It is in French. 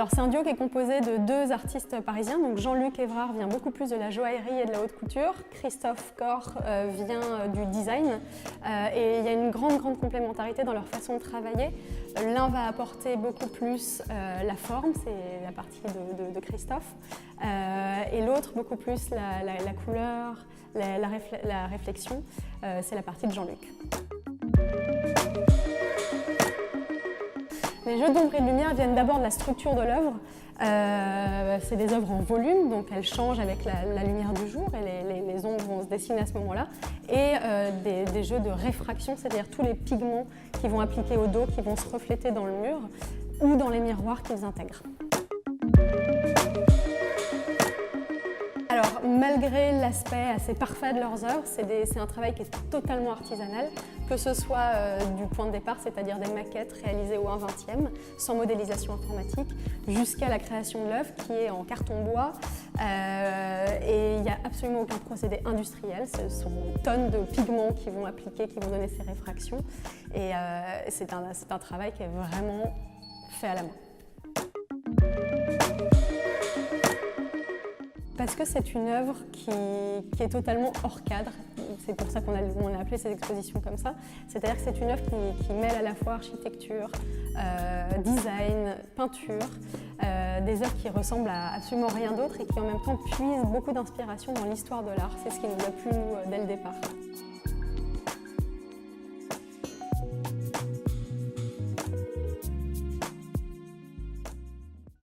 Alors c'est un duo qui est composé de deux artistes parisiens, donc Jean-Luc Évrard vient beaucoup plus de la joaillerie et de la haute couture, Christophe Corr vient du design et il y a une grande complémentarité dans leur façon de travailler. L'un va apporter beaucoup plus la forme, c'est la partie de Christophe, et l'autre beaucoup plus la couleur, la réflexion, c'est la partie de Jean-Luc. Les jeux d'ombre et de lumière viennent d'abord de la structure de l'œuvre. C'est des œuvres en volume, donc elles changent avec la lumière du jour et les ombres vont se dessiner à ce moment-là. Et des jeux de réfraction, c'est-à-dire tous les pigments qui vont appliquer au dos, qui vont se refléter dans le mur ou dans les miroirs qu'ils intègrent. Alors, malgré l'aspect assez parfait de leurs œuvres, c'est un travail qui est totalement artisanal, que ce soit du point de départ, c'est-à-dire des maquettes réalisées au 1/20e, sans modélisation informatique, jusqu'à la création de l'œuvre qui est en carton-bois. Et il n'y a absolument aucun procédé industriel, ce sont tonnes de pigments qui vont appliquer, qui vont donner ces réfractions. Et c'est un travail qui est vraiment fait à la main. Parce que c'est une œuvre qui est totalement hors cadre, c'est pour ça qu'on a appelé cette exposition comme ça. C'est-à-dire que c'est une œuvre qui mêle à la fois architecture, design, peinture, des œuvres qui ressemblent à absolument rien d'autre et qui en même temps puisent beaucoup d'inspiration dans l'histoire de l'art. C'est ce qui nous a plu, nous, dès le départ.